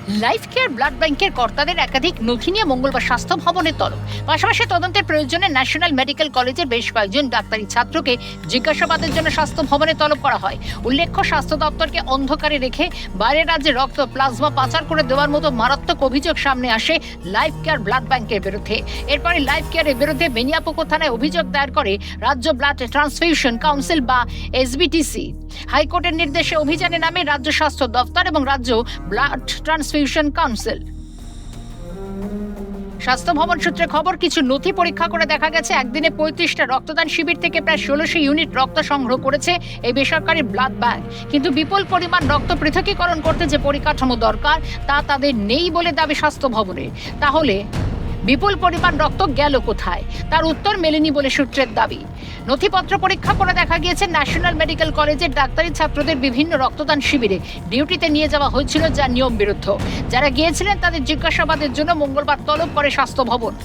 Life care blood ব্যাংকের কর্তাদের একাধিক নথি নিয়ে মঙ্গলবার স্বাস্থ্য ভবনের তলব। পাশাপাশি তদন্তের প্রয়োজনে ন্যাশনাল মেডিকেল কলেজের বেশ কয়েকজন ডাক্তারি ছাত্রকে জিজ্ঞাসাবাদের জন্য স্বাস্থ্য ভবনে তলব করা হয়। উল্লেখ্য, স্বাস্থ্য দপ্তরকে অন্ধকারে রেখে বাইরের রাজ্যে রক্ত প্লাজমা পাচার করে দেওয়ার মতো মারাত্মক অভিযোগ সামনে আসে লাইফ কেয়ার ব্লাড ব্যাংকের বিরুদ্ধে। এরপরে লাইফ কেয়ারের বিরুদ্ধে বেনিয়াপুকুর থানায় অভিযোগ দায়ের করে রাজ্য ব্লাড ট্রান্সফিউশন কাউন্সিল বা এসবিটিসি। হাইকোর্টের নির্দেশে অভিযানে নামে রাজ্য স্বাস্থ্য দপ্তর এবং রাজ্য ব্লাড ট্রান্সফিউশন কাউন্সিল। স্বাস্থ্য ভবন সূত্রে খবর, কিছু নথি পরীক্ষা করে দেখা গেছে একদিনে 35টা রক্তদান শিবির থেকে প্রায় 1600 ইউনিট রক্ত সংগ্রহ করেছে এই বেসরকারি ব্লাড ব্যাংক। কিন্তু বিপুল পরিমাণ রক্ত পৃথকীকরণ করতে যে পরিকাঠামো দরকার তা তাদের নেই বলে দাবি স্বাস্থ্য ভবনের। তাহলে বিপুল পরিমাণ রক্ত গেল কোথায়, তার উত্তর মেলেনি বলে সূত্রের দাবি। নথিপত্র পরীক্ষা করে দেখা গিয়েছে ন্যাশনাল মেডিকেল কলেজের ডাক্তারি ছাত্রদের বিভিন্ন রক্তদান শিবিরে ডিউটিতে নিয়ে যাওয়া হয়েছিল, যা নিয়ম বিরুদ্ধ। যারা গিয়েছিলেন তাদের জিজ্ঞাসাবাদের জন্য মঙ্গলবার তলব করে স্বাস্থ্য ভবন।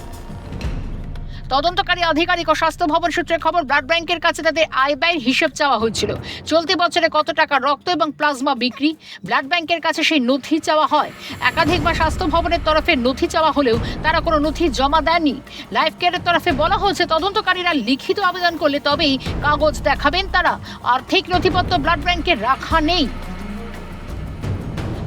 তদন্তকারী আধিকারিক ও স্বাস্থ্য ভবন সূত্রে খবর, ব্লাড ব্যাংকের কাছে তাদের আয় ব্যয়ের হিসেব চাওয়া হয়েছিল। চলতি বছরে কত টাকা রক্ত এবং প্লাজমা বিক্রি, ব্লাড ব্যাংকের কাছে সেই নথি চাওয়া হয়। একাধিকবার স্বাস্থ্য ভবনের তরফে নথি চাওয়া হলেও তারা কোনো নথি জমা দেয়নি। লাইফ কেয়ারের তরফে বলা হয়েছে তদন্তকারীরা লিখিত আবেদন করলে তবেই কাগজ দেখাবেন তারা। আর্থিক নথিপত্র ব্লাড ব্যাংকে রাখা নেই।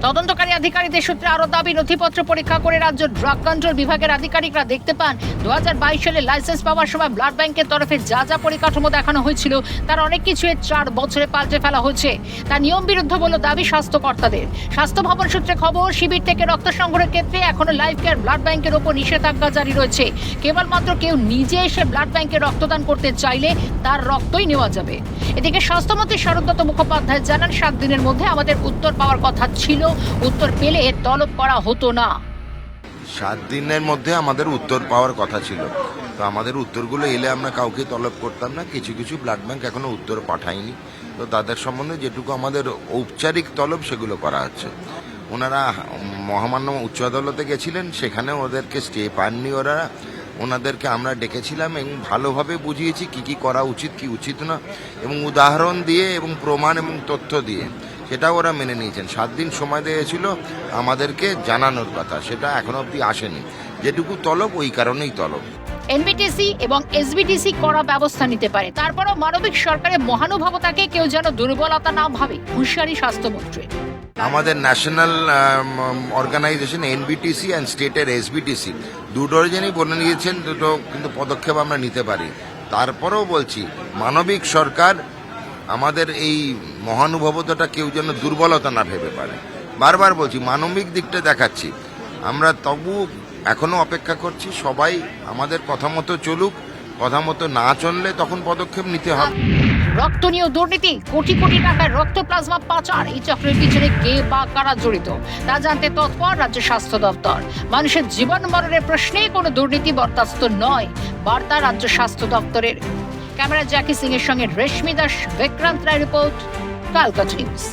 তদন্তকারী আধিকারিকদের সূত্রে আরো দাবি, নথিপত্র পরীক্ষা করে রাজ্য ড্রাগ কন্ট্রোল বিভাগের আধিকারিকরা দেখতে পান 2022 সালে লাইসেন্স পাওয়ার সময় ব্লাড ব্যাংকের তরফে যা যা পরিকাঠামো দেখানো হয়েছিল তার অনেক কিছু 4 বছরে পাল্টে ফেলা হয়েছে। তা নিয়ম বিরুদ্ধ বলে দাবি স্বাস্থ্যকর্তাদের। স্বাস্থ্য ভবন সূত্রে খবর, শিবির থেকে রক্ত সংগ্রহের ক্ষেত্রে এখনো লাইফ কেয়ার ব্লাড ব্যাংকের ওপর নিষেধাজ্ঞা জারি রয়েছে। কেবলমাত্র কেউ নিজে এসে ব্লাড ব্যাংকে রক্তদান করতে চাইলে তার রক্তই নেওয়া যাবে। এদিকে স্বাস্থ্যমন্ত্রী শারদত্ত মুখোপাধ্যায় জানান, 7 দিনের মধ্যে আমাদের উত্তর পাওয়ার কথা ছিল, উত্তর পেলে তলব করা হতো না। 7 দিনের মধ্যে আমাদের উত্তর পাওয়ার কথা ছিল, তো আমাদের উত্তরগুলো এলে আমরা কাউকে তলব করতাম না। কিছু কিছু ব্লাড ব্যাংক এখনো উত্তর পাঠায়নি, তো তাদের সম্বন্ধে যেটুকু আমাদের ঔপচারিক তলব সেগুলো করা হচ্ছে। ওনারা মহামান্য উচ্চ আদালতে গেছিলেন, সেখানে ওদেরকে স্টে পাননি ওরা। ওনাদেরকে আমরা ডেকেছিলাম এবং ভালোভাবে বুঝিয়েছি কি কি করা উচিত কি উচিত না, এবং উদাহরণ দিয়ে এবং প্রমাণ এবং তথ্য দিয়ে সেটাও ওরা মেনে নিয়েছেন। 7 দিন সময় দিয়েছিল আমাদেরকে জানানোর কথা, সেটা এখনো অবধি আসেনি। যেটুকু তলব ওই কারণেই তলব। এনবিটিসি এবং এসবিটিসি করা ব্যবস্থা নিতে পারে, তারপরও মানবিক সরকারের মহানুভবতাকে কেউ যেন দুর্বলতা না ভাবে, হুঁশিয়ারি স্বাস্থ্যমন্ত্রী। আমাদের ন্যাশনাল অর্গানাইজেশন এনবিটিসি অ্যান্ড স্টেটের এসবিটিসি দুটোজনই বলে নিয়েছেন দুটো কিন্তু পদক্ষেপ আমরা নিতে পারি। তারপরেও বলছি, মানবিক সরকার আমাদের এই মহানুভবতাটা কেউ যেন দুর্বলতা না ভেবে পারে। বারবার বলছি, মানবিক দিকটা দেখাচ্ছি আমরা, তবু এখনো অপেক্ষা করছি সবাই আমাদের কথা মতো চলুক। কথা মতো না চললে তখন পদক্ষেপ নিতে হবে। রক্ত নিয়ে দুর্নীতি, কোটি কোটি টাকার রক্ত প্লাজমা পাচার, এই চক্রের পিছনে কে বা কারা জড়িত তা জানতে তৎপর রাজ্য স্বাস্থ্য দপ্তর। মানুষের জীবন মরণের প্রশ্নে কোনো দুর্নীতি বরদাস্ত নয়, বার্তা রাজ্য স্বাস্থ্য দপ্তরের। ক্যামেরা জ্যাকি সিং এর সঙ্গে রেশমি দাস, বিক্রান্ত রায় রিপোর্ট, কালকাটা নিউজ।